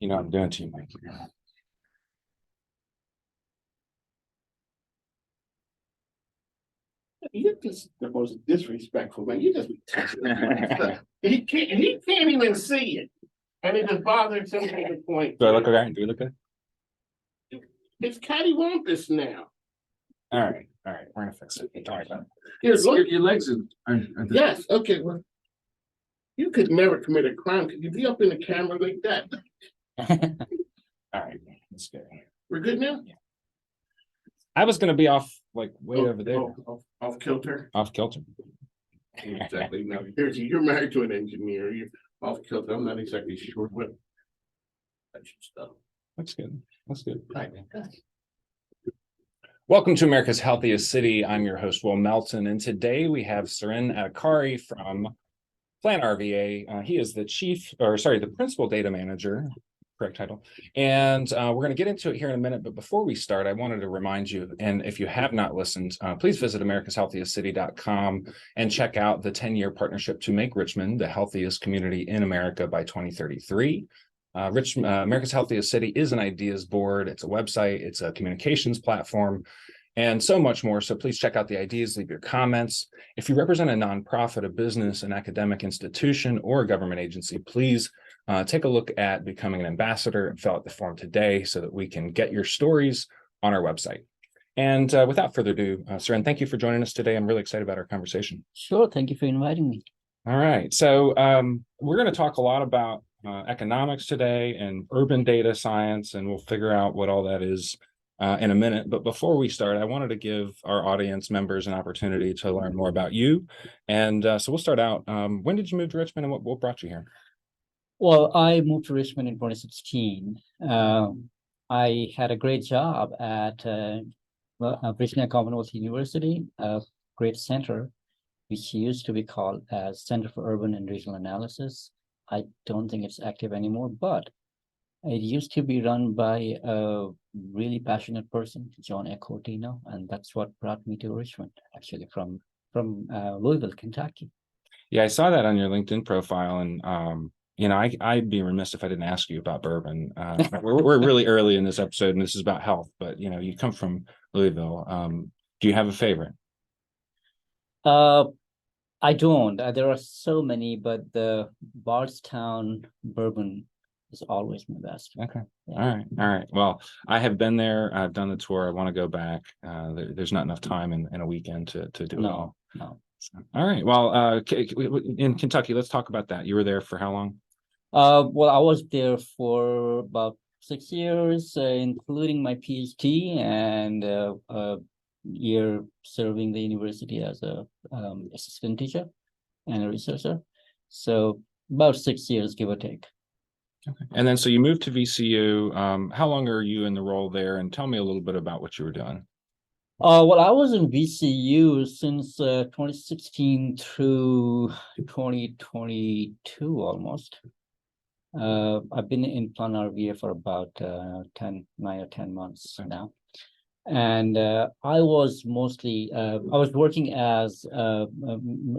You know what I'm doing to you, Mike. You're just the most disrespectful man. You just be touching stuff. He can't even see it. And it just bothers him to the point. Do I look okay? Do we look good? It's cattywampus now. All right. We're gonna fix it. Don't worry about it. Here's Your legs are yes, okay, well. You could never commit a crime. Could you be up in the camera like that? All right, that's good. We're good now? Yeah. I was gonna be off like way over there. Off kilter. Off kilter. Exactly. Now you're married to an engineer. You're off kilter. I'm not exactly sure what that stuff. That's good. That's good. Right. Welcome to America's Healthiest City. I'm your host, Will Melton, and today we have Suren Adhikari from Plan RVA. He is the principal data manager, correct title. And we're going to get into it here in a minute. But before we start, I wanted to remind you, and if you have not listened, please visit americashealthiestcity.com and check out the 10-year partnership to make Richmond the healthiest community in America by 2033. America's Healthiest City is an ideas board. It's a website. It's a communications platform, and so much more. So please check out the ideas, leave your comments. If you represent a nonprofit, a business, an academic institution, or a government agency, please take a look at becoming an ambassador and fill out the form today so that we can get your stories on our website. And without further ado, Suren, thank you for joining us today. I'm really excited about our conversation. Sure. Thank you for inviting me. All right. So we're going to talk a lot about economics today and urban data science, and we'll figure out what all that is in a minute. But before we start, I wanted to give our audience members an opportunity to learn more about you. And so we'll start out. When did you move to Richmond, and what brought you here? Well, I moved to Richmond in 2016. I had a great job at Virginia Commonwealth University, a great center, which used to be called as Center for Urban and Regional Analysis. I don't think it's active anymore, but it used to be run by a really passionate person, John Ecotino, and that's what brought me to Richmond, actually, from Louisville, Kentucky. Yeah, I saw that on your LinkedIn profile, and I'd be remiss if I didn't ask you about bourbon. We're really early in this episode, and this is about health, but you come from Louisville. Do you have a favorite? I don't. There are so many, but the Bardstown bourbon is always my best. Okay. Yeah. All right. Well, I have been there. I've done the tour. I want to go back. There's not enough time in a weekend to do it all. No. So, all right. Well, in Kentucky, let's talk about that. You were there for how long? Well, I was there for about 6 years, including my PhD and a year serving the university as a assistant teacher and a researcher. So about 6 years, give or take. Okay. And then so you moved to VCU. How long are you in the role there? And tell me a little bit about what you were doing. Well, I was in VCU since 2016 through 2022 almost. I've been in Plan RVA for about 9 or 10 months now. And I was working as a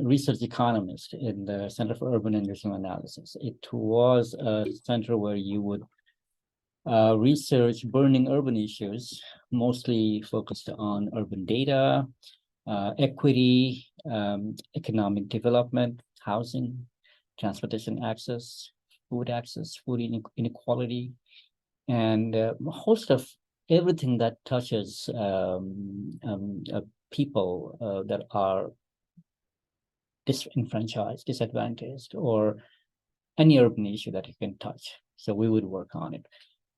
research economist in the Center for Urban and Regional Analysis. It was a center where you would research burning urban issues, mostly focused on urban data, equity, economic development, housing, transportation access, food inequality, and a host of everything that touches people that are disenfranchised, disadvantaged, or any urban issue that you can touch. So we would work on it.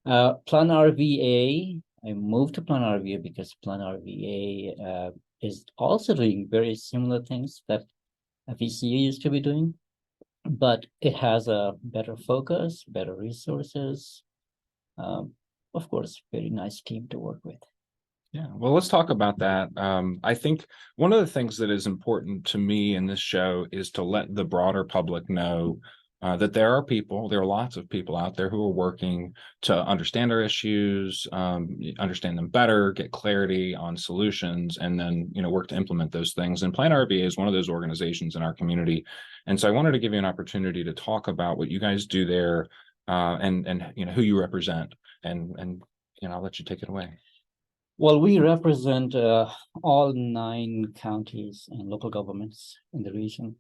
Plan RVA, I moved to Plan RVA because Plan RVA is also doing very similar things that VCU used to be doing, but it has a better focus, better resources, of course, very nice team to work with. Yeah, well, let's talk about that. I think one of the things that is important to me in this show is to let the broader public know that there are lots of people out there who are working to understand our issues, understand them better, get clarity on solutions, and then, work to implement those things. And Plan RVA is one of those organizations in our community. And so I wanted to give you an opportunity to talk about what you guys do there, and who you represent, and I'll let you take it away. Well, we represent all 9 counties and local governments in the region,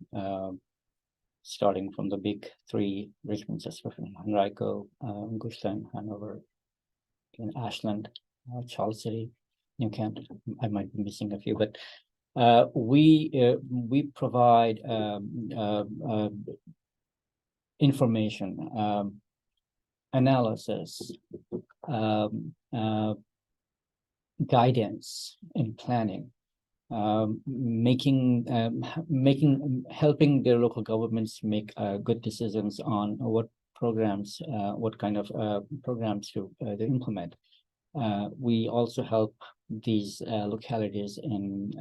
starting from the big 3: Richmond, Saskatchewan, Henrico, Gushland, Hanover, and Ashland, Charles City, New Kent. I might be missing a few, but we provide information, analysis, guidance in planning, helping their local governments make good decisions on what programs, what kind of programs to implement. We also help these localities in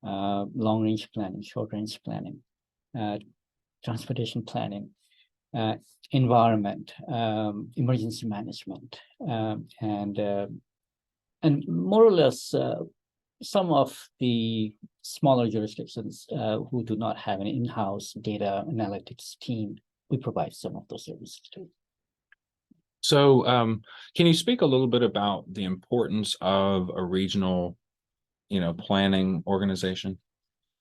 long-range planning, short-range planning, transportation planning, environment, emergency management, and more or less some of the smaller jurisdictions who do not have an in-house data analytics team, we provide some of those services too. So can you speak a little bit about the importance of a regional, planning organization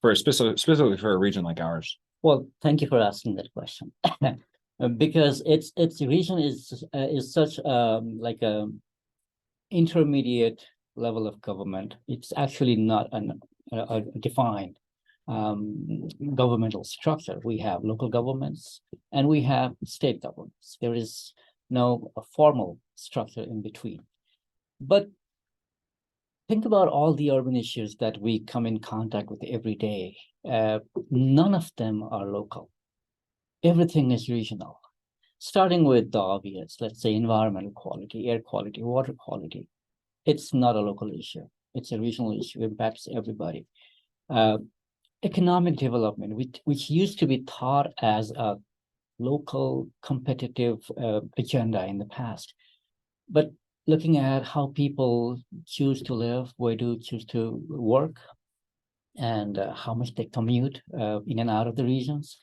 for specifically for a region like ours? Well, thank you for asking that question. Because its region is such like a intermediate level of government. It's actually not a defined governmental structure. We have local governments and we have state governments. There is no formal structure in between. But think about all the urban issues that we come in contact with every day. None of them are local. Everything is regional, starting with the obvious, let's say environmental quality, air quality, water quality. It's not a local issue. It's a regional issue. It impacts everybody. Economic development, which used to be thought as a local competitive agenda in the past. But looking at how people choose to live, where do choose to work, and how much they commute in and out of the regions,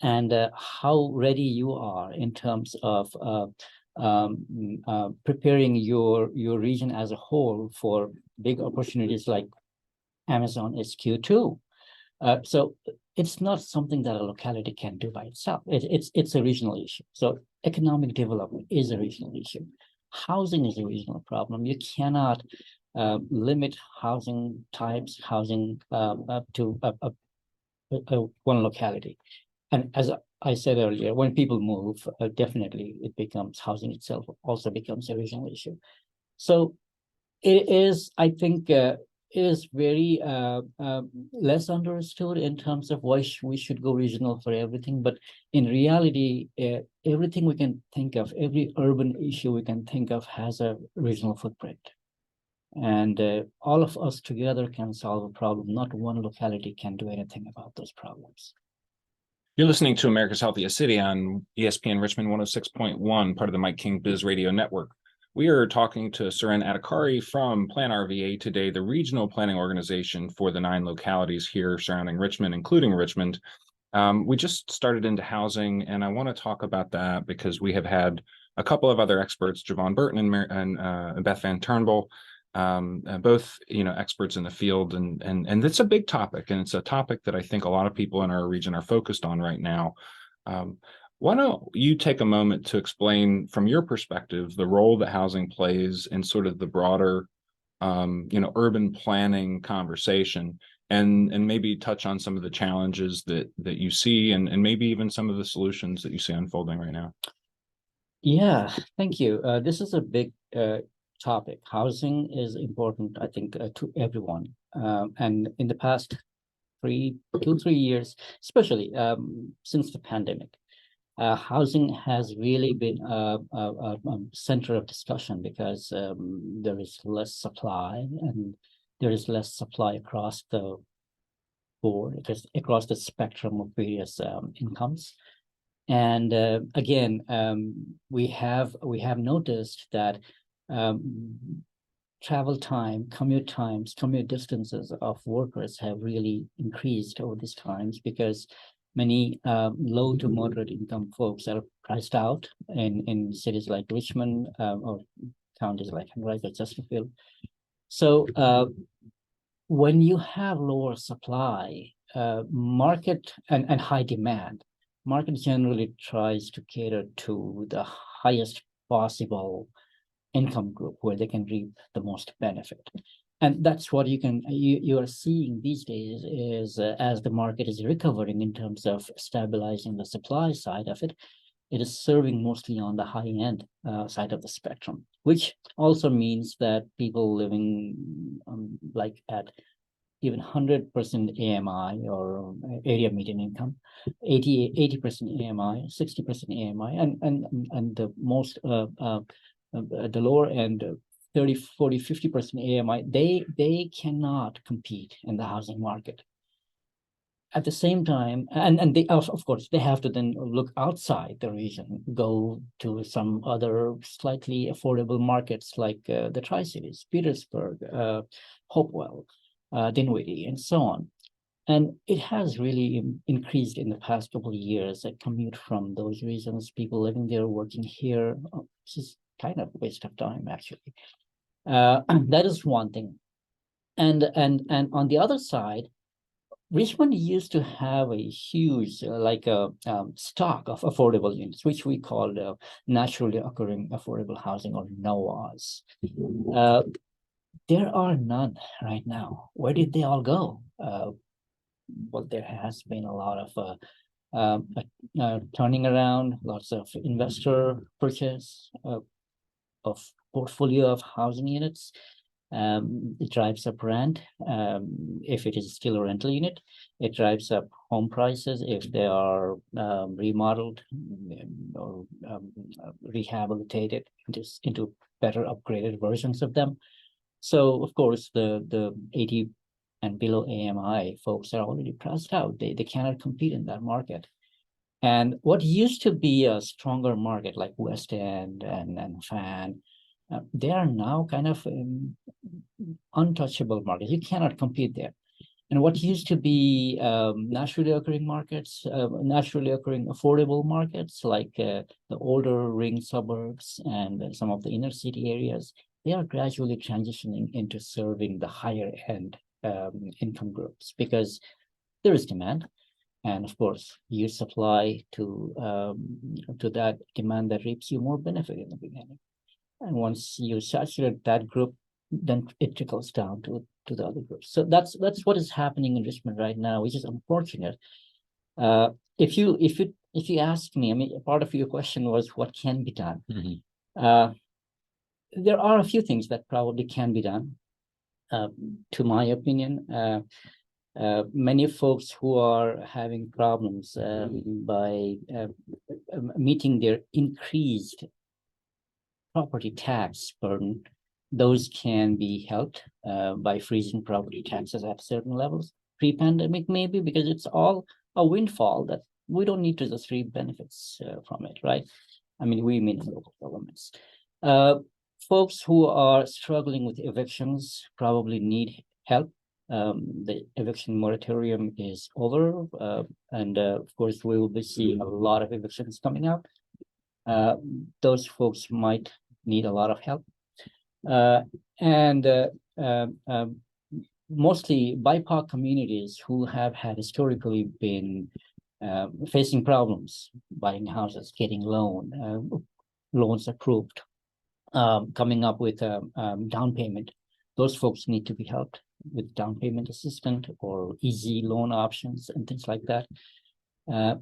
and how ready you are in terms of preparing your region as a whole for big opportunities like Amazon SQ2. So it's not something that a locality can do by itself. It's a regional issue. So economic development is a regional issue. Housing is a regional problem. You cannot limit housing types, housing to one locality. And as I said earlier, when people move, definitely it becomes, housing itself also becomes a regional issue. So it is, I think, it is very less understood in terms of why we should go regional for everything. But in reality, everything we can think of, every urban issue we can think of has a regional footprint. And all of us together can solve a problem. Not one locality can do anything about those problems. You're listening to America's Healthiest City on ESPN Richmond 106.1, part of the Mike King Biz Radio Network. We are talking to Suren Adhikari from Plan RVA today, the regional planning organization for the 9 localities here surrounding Richmond, including Richmond. We just started into housing, and I want to talk about that because we have had a couple of other experts, Javon Burton and Beth Van Turnbull, both experts in the field, and it's a big topic, and it's a topic that I think a lot of people in our region are focused on right now. Why don't you take a moment to explain from your perspective the role that housing plays in sort of the broader urban planning conversation, and maybe touch on some of the challenges that you see, and maybe even some of the solutions that you see unfolding right now. Yeah, thank you. This is a big topic. Housing is important, I think, to everyone. And in the past 2-3 years, especially since the pandemic, housing has really been a center of discussion because there is less supply, and there is less supply across the board, just across the spectrum of various incomes. And again, we have noticed that travel time, commute distances of workers have really increased over these times because many low to moderate income folks are priced out in cities like Richmond or counties like Henrico or Chesterfield. So when you have lower supply, market and high demand, market generally tries to cater to the highest possible income group where they can reap the most benefit. And that's what you are seeing these days is as the market is recovering in terms of stabilizing the supply side of it, it is serving mostly on the high end side of the spectrum, which also means that people living like at even 100% AMI or area median income, 80% AMI, 60% AMI, and the most the lower end 30, 40, 50% AMI, they cannot compete in the housing market. At the same time, and they of course they have to then look outside the region, go to some other slightly affordable markets like the Tri-Cities, Petersburg, Hopewell, Dinwiddie, and so on. And it has really increased in the past couple of years. A commute from those regions, people living there, working here, which is kind of a waste of time, actually. That is one thing. And on the other side, Richmond used to have a huge, like a stock of affordable units, which we called naturally occurring affordable housing, or NOAHs. There are none right now. Where did they all go? Well, there has been a lot of turning around, lots of investor purchase of portfolio of housing units. It drives up rent if it is still a rental unit. It drives up home prices if they are remodeled or rehabilitated into better upgraded versions of them. So of course the 80 and below AMI folks are already priced out. They cannot compete in that market. And what used to be a stronger market like West End and Fan, they are now kind of untouchable markets. You cannot compete there. And what used to be naturally occurring markets, naturally occurring affordable markets, like the older ring suburbs and some of the inner city areas, they are gradually transitioning into serving the higher end income groups because there is demand. And of course, you supply to that demand that reaps you more benefit in the beginning. And once you saturate that group, then it trickles down to the other groups. So that's what is happening in Richmond right now, which is unfortunate. If you ask me, I mean, part of your question was what can be done. Mm-hmm. There are a few things that probably can be done. To my opinion, many folks who are having problems by meeting their increased property tax burden, those can be helped by freezing property taxes at certain levels. Pre-pandemic, maybe, because it's all a windfall that we don't need to just reap benefits from it, right? I mean, we mean local governments. Folks who are struggling with evictions probably need help. The eviction moratorium is over, and of course, we will be seeing a lot of evictions coming out. Those folks might need a lot of help. And mostly BIPOC communities who have had historically been facing problems buying houses, getting loans approved, coming up with a down payment. Those folks need to be helped with down payment assistance or easy loan options and things like that.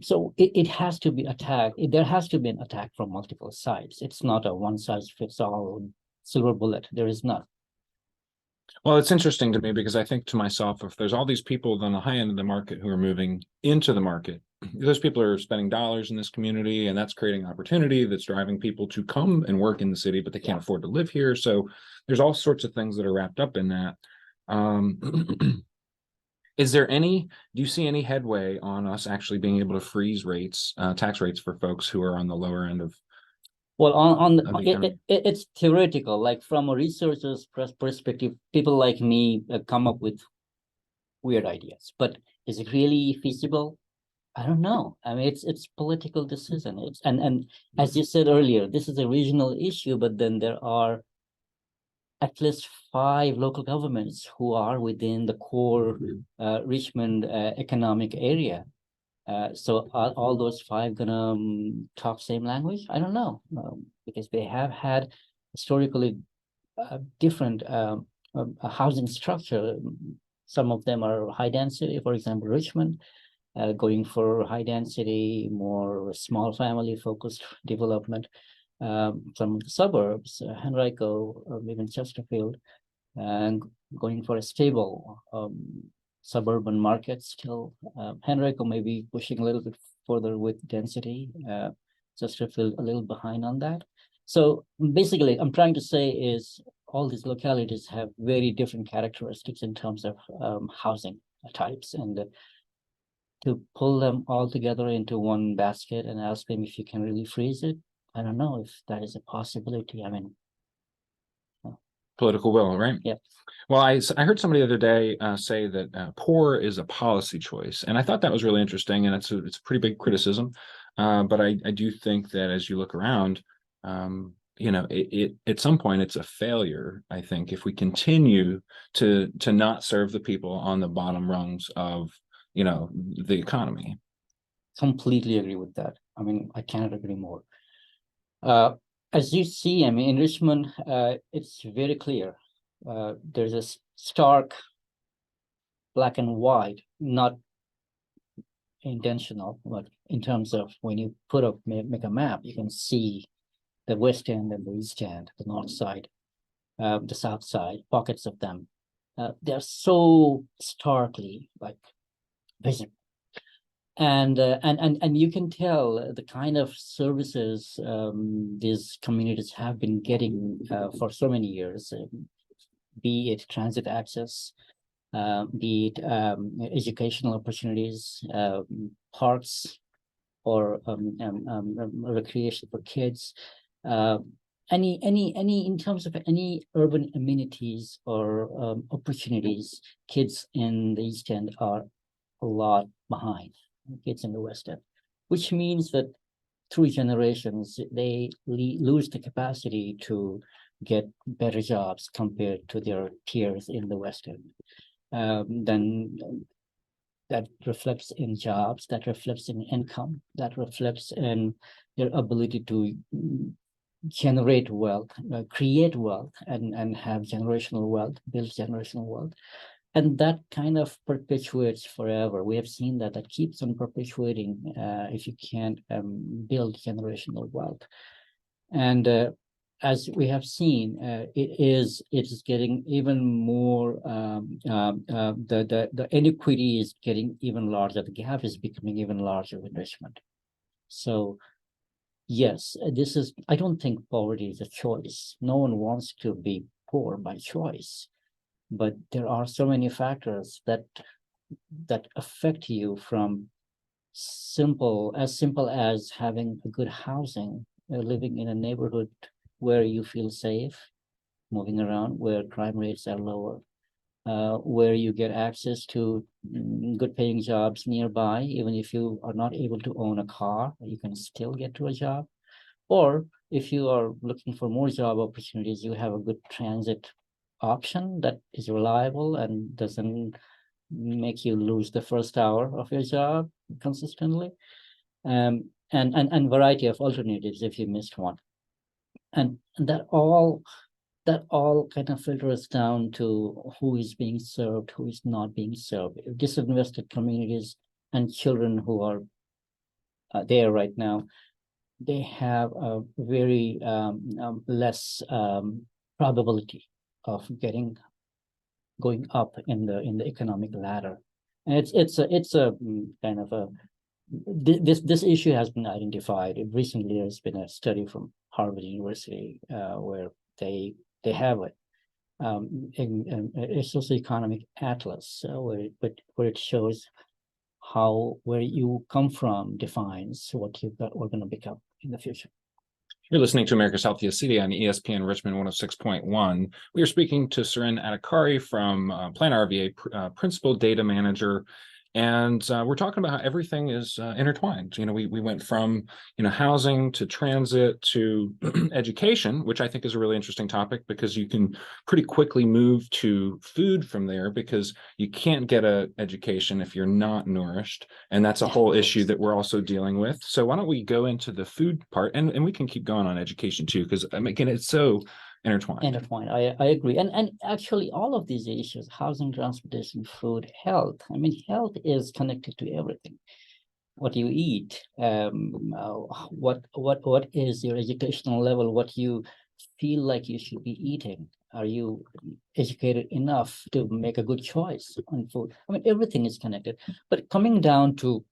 So it has to be attacked. There has to be an attack from multiple sides. It's not a one size fits all silver bullet. There is not. Well, it's interesting to me because I think to myself, if there's all these people on the high end of the market who are moving into the market, those people are spending dollars in this community, and that's creating opportunity that's driving people to come and work in the city, but they can't afford to live here. So there's all sorts of things that are wrapped up in that. Do you see any headway on us actually being able to freeze rates, tax rates for folks who are on the lower end of? Well, it's theoretical. Like from a researcher's perspective, people like me come up with weird ideas. But is it really feasible? I don't know. I mean, it's political decision. It's and as you said earlier, this is a regional issue, but then there are at least 5 local governments who are within the core Richmond economic area. So are all those 5 gonna talk same language? I don't know, because they have had historically different housing structure. Some of them are high density, for example, Richmond, going for high density, more small family focused development. Some of the suburbs, Henrico, even Chesterfield, and going for a stable suburban market still. Henrico may be pushing a little bit further with density, Chesterfield a little behind on that. So basically, I'm trying to say is all these localities have very different characteristics in terms of housing types, and to pull them all together into one basket and ask them if you can really freeze it, I don't know if that is a possibility. I mean, Political will, right? Yep. Well, I heard somebody the other day say that poor is a policy choice, and I thought that was really interesting, and it's a pretty big criticism. But I do think that as you look around, it at some point it's a failure. I think if we continue to not serve the people on the bottom rungs of the economy. completely agree with that. I mean, I cannot agree more. As you see, I mean, in Richmond, it's very clear. There's a stark black and white, not intentional, but in terms of when you make a map, you can see the west end and the east end, the north side, the south side, pockets of them. They're so starkly visible. And you can tell the kind of services these communities have been getting for so many years, be it transit access, be it educational opportunities, parks, or recreation for kids, any in terms of any urban amenities or opportunities. Kids in the East End are a lot behind kids in the West End, which means that through generations, they lose the capacity to get better jobs compared to their peers in the West End. Then that reflects in jobs, that reflects in income, that reflects in their ability to generate wealth, create wealth, and have generational wealth, build generational wealth. And that kind of perpetuates forever. We have seen that keeps on perpetuating if you can't build generational wealth. And as we have seen, it is getting even more. The inequity is getting even larger. The gap is becoming even larger with Richmond. So yes, this is. I don't think poverty is a choice. No one wants to be poor by choice. But there are so many factors that affect you, from simple as having a good housing, living in a neighborhood where you feel safe, moving around, where crime rates are lower, where you get access to good paying jobs nearby. Even if you are not able to own a car, you can still get to a job. Or if you are looking for more job opportunities, you have a good transit option that is reliable and doesn't make you lose the first hour of your job consistently, and variety of alternatives if you missed one, and that all kind of filters down to who is being served, who is not being served. Disinvested communities and children who are there right now, they have a very less probability of going up in the economic ladder. And it's a kind of a this issue has been identified. Recently there's been a study from Harvard University where they have a socioeconomic atlas where it shows how where you come from defines what we're going to become in the future. You're listening to America's Healthiest City on ESPN Richmond 106.1. We are speaking to Surin Adhikari from Plan RVA, Principal Data Manager. And we're talking about how everything is intertwined. We went from housing to transit to education, which I think is a really interesting topic because you can pretty quickly move to food from there because you can't get a education if you're not nourished, and that's a whole issue that we're also dealing with. So why don't we go into the food part, and we can keep going on education too, because again, it's so intertwined. Intertwined. I agree. And actually all of these issues, housing, transportation, food, health. I mean, health is connected to everything. What you eat, what is your educational level, what you feel like you should be eating. Are you educated enough to make a good choice on food? I mean, everything is connected. But coming down to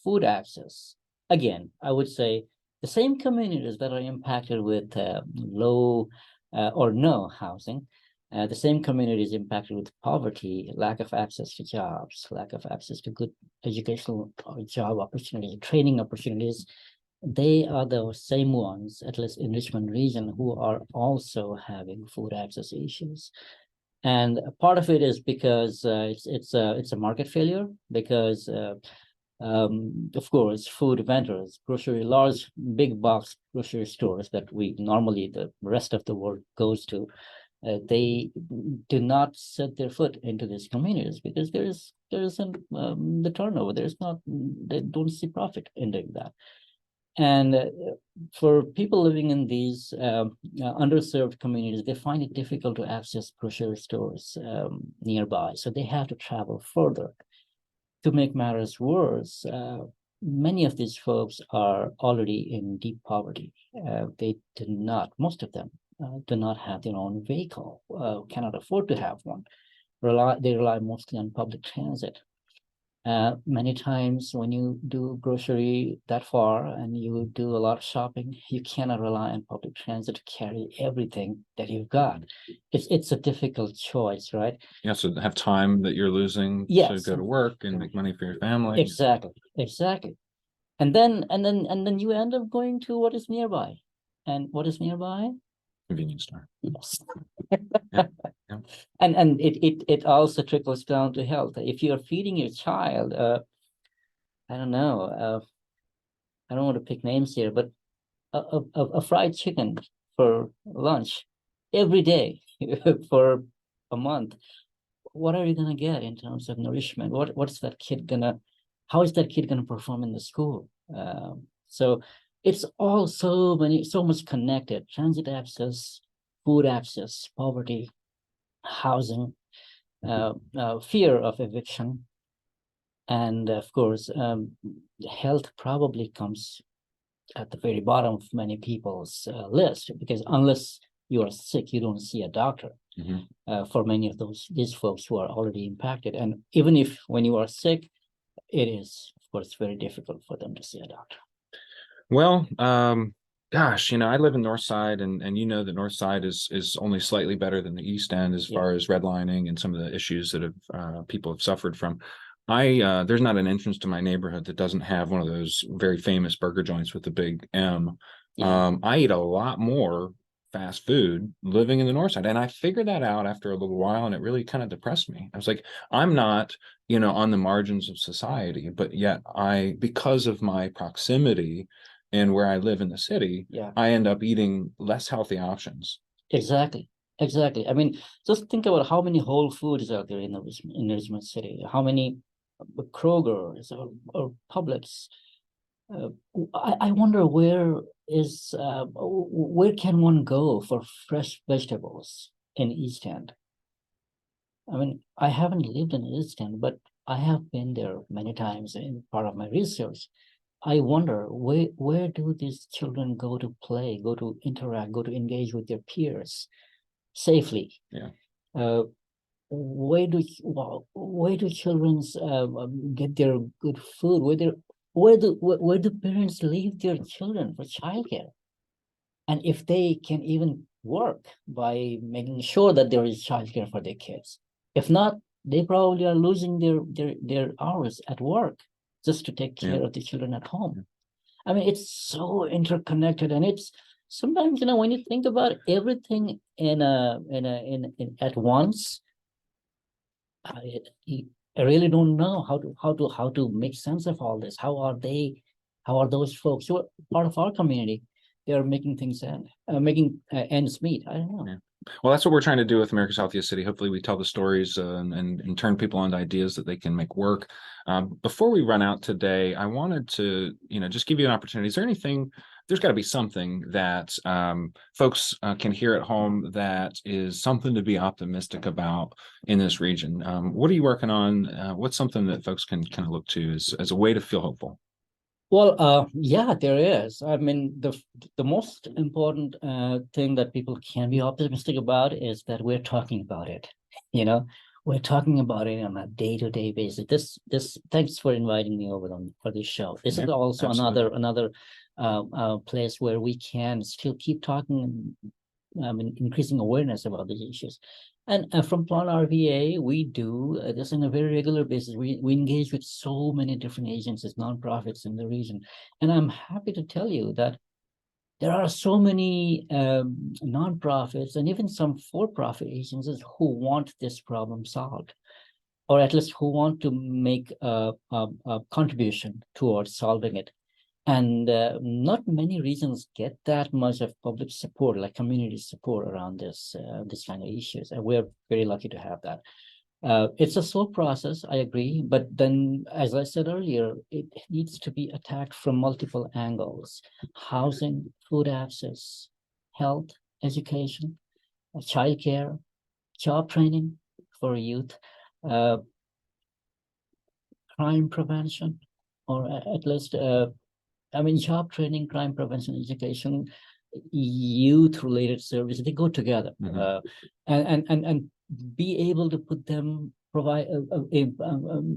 food access, again, I would say the same communities that are impacted with low or no housing, the same community is impacted with poverty, lack of access to jobs, lack of access to good educational or job opportunities, training opportunities. They are the same ones, at least in Richmond region, who are also having food access issues. And part of it is because it's a market failure, because of course, food vendors, large big box grocery stores that we normally the rest of the world goes to, they do not set their foot into these communities because there isn't the turnover. They don't see profit in doing that. And for people living in these underserved communities, they find it difficult to access grocery stores nearby, so they have to travel further. To make matters worse, many of these folks are already in deep poverty. Most of them do not have their own vehicle, cannot afford to have one. They rely mostly on public transit. Many times when you do grocery that far and you do a lot of shopping, you cannot rely on public transit to carry everything that you've got. It's a difficult choice, right? Yeah, so have time that you're losing to Yes. go to work and make money for your family. Exactly. And then you end up going to what is nearby. And what is nearby? Convenience store. Yes. Yeah. And it also trickles down to health. If you're feeding your child, I don't know, I don't want to pick names here, but a fried chicken for lunch every day for a month, what are you gonna get in terms of nourishment? What's that kid gonna? How is that kid gonna perform in the school? So it's all so much connected: transit access, food access, poverty, housing, fear of eviction, and of course, health probably comes at the very bottom of many people's list, because unless you are sick, you don't see a doctor. For many of these folks who are already impacted. And even if when you are sick, it is, of course, very difficult for them to see a doctor. Well, gosh, I live in North Side, and the North Side is only slightly better than the East End as far as redlining and some of the issues that have people have suffered from. There's not an entrance to my neighborhood that doesn't have one of those very famous burger joints with the big M. I eat a lot more fast food living in the North Side, and I figured that out after a little while, and it really kind of depressed me. I was like, I'm not on the margins of society, but yet because of my proximity and where I live in the city, I end up eating less healthy options. Exactly. I mean, just think about how many Whole Foods are there in Richmond City, how many Kroger's or Publix. I wonder where can one go for fresh vegetables in East End? I mean, I haven't lived in East End, but I have been there many times in part of my research. I wonder where do these children go to play, go to interact, go to engage with their peers safely? Where do children get their good food? Where do parents leave their children for childcare? And if they can even work by making sure that there is childcare for their kids. If not, they probably are losing their hours at work just to take care of the children at home. I mean, it's so interconnected, and it's sometimes, when you think about everything in at once, I really don't know how to make sense of all this. How are those folks who are part of our community? They are making things making ends meet. I don't know. Yeah. Well, that's what we're trying to do with America's Healthiest City. Hopefully we tell the stories and turn people onto ideas that they can make work. Before we run out today, I wanted to, just give you an opportunity. Is there anything, there's got to be something that folks can hear at home that is something to be optimistic about in this region? What are you working on? What's something that folks can kind of look to as a way to feel hopeful? Well, yeah, there is. I mean, the most important thing that people can be optimistic about is that we're talking about it. You know, we're talking about it on a day-to-day basis. This. Thanks for inviting me over for this show. This is also absolutely. another place where we can still keep talking, increasing awareness about these issues. And from Plan RVA, we do this on a very regular basis. We engage with so many different agencies, nonprofits in the region. And I'm happy to tell you that there are so many nonprofits and even some for-profit agencies who want this problem solved, or at least who want to make a contribution towards solving it. And not many regions get that much of public support, like community support around this kind of issues. And we're very lucky to have that. It's a slow process, I agree. But then, as I said earlier, it needs to be attacked from multiple angles: housing, food access, health, education, childcare, job training for youth, crime prevention, or at least job training, crime prevention, education, youth-related services, they go together. And be able to put them,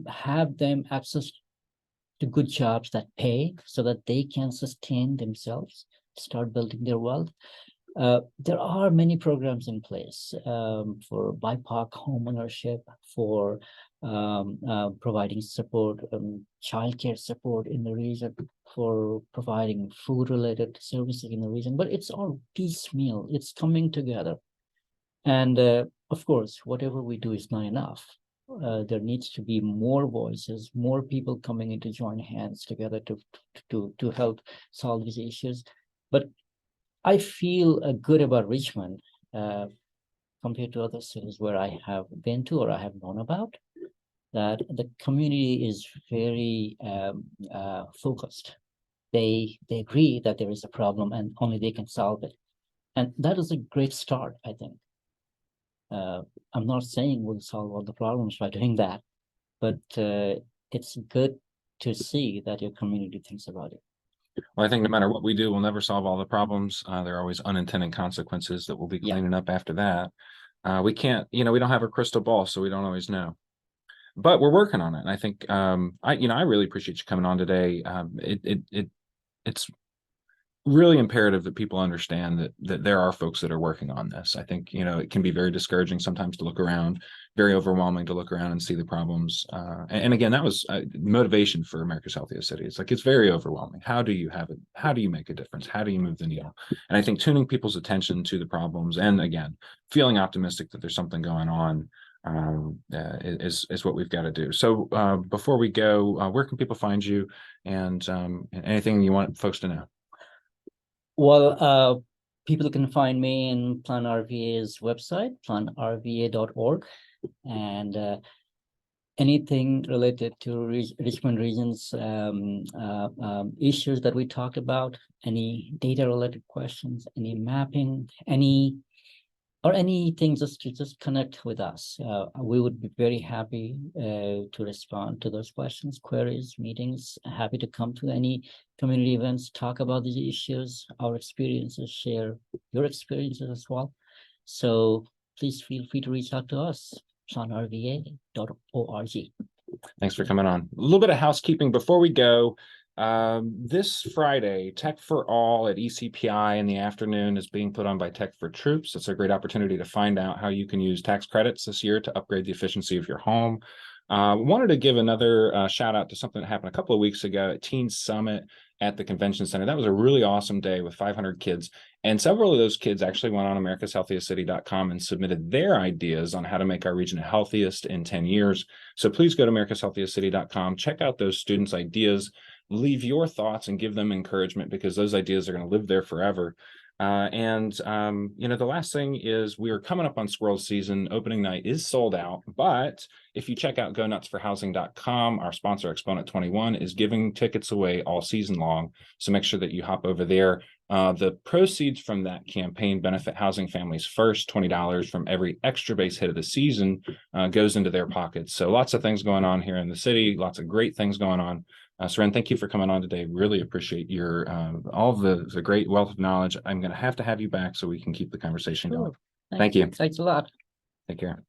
have them access to good jobs that pay so that they can sustain themselves, start building their wealth. There are many programs in place for BIPOC home ownership, for providing support, childcare support in the region, for providing food-related services in the region, but it's all piecemeal. It's coming together. And of course, whatever we do is not enough. There needs to be more voices, more people coming in to join hands together to help solve these issues. But I feel good about Richmond compared to other cities where I have been to or I have known about, that the community is very focused. They agree that there is a problem and only they can solve it. And that is a great start, I think. I'm not saying we'll solve all the problems by doing that, but it's good to see that your community thinks about it. Well, I think no matter what we do, we'll never solve all the problems. There are always unintended consequences that we'll be cleaning up after that. We can't, we don't have a crystal ball, so we don't always know. But we're working on it. And I think I really appreciate you coming on today. It's really imperative that people understand that there are folks that are working on this. I think, it can be very discouraging sometimes to look around, very overwhelming to look around and see the problems. And again, that was motivation for America's Healthiest City. It's like, it's very overwhelming. How do you have it? How do you make a difference? How do you move the needle? And I think tuning people's attention to the problems, and again, feeling optimistic that there's something going on is what we've got to do. So before we go, where can people find you, and anything you want folks to know? Well, people can find me in Plan RVA's website, planrva.org, and anything related to Richmond region's issues that we talked about, any data related questions, any mapping, anything, just connect with us. We would be very happy to respond to those questions, queries, meetings. Happy to come to any community events, talk about these issues, our experiences, share your experiences as well. So please feel free to reach out to us, planrva.org. Thanks for coming on. A little bit of housekeeping before we go. This Friday, Tech for All at ECPI in the afternoon is being put on by Tech for Troops. It's a great opportunity to find out how you can use tax credits this year to upgrade the efficiency of your home. Wanted to give another shout out to something that happened a couple of weeks ago at Teen Summit at the convention center. That was a really awesome day with 500 kids. And several of those kids actually went on americashealthiestcity.com and submitted their ideas on how to make our region the healthiest in 10 years. So please go to americashealthiestcity.com, check out those students' ideas, leave your thoughts and give them encouragement, because those ideas are going to live there forever. The last thing is we are coming up on squirrel season. Opening night is sold out, but if you check out gonutsforhousing.com, our sponsor Exponent 21 is giving tickets away all season long. So make sure that you hop over there. The proceeds from that campaign benefit Housing Families First. $20 from every extra base hit of the season goes into their pockets. So lots of things going on here in the city, lots of great things going on. Seren, thank you for coming on today. Really appreciate your all the great wealth of knowledge. I'm going to have you back so we can keep the conversation going. Sure. Thank you. Thanks a lot. Take care.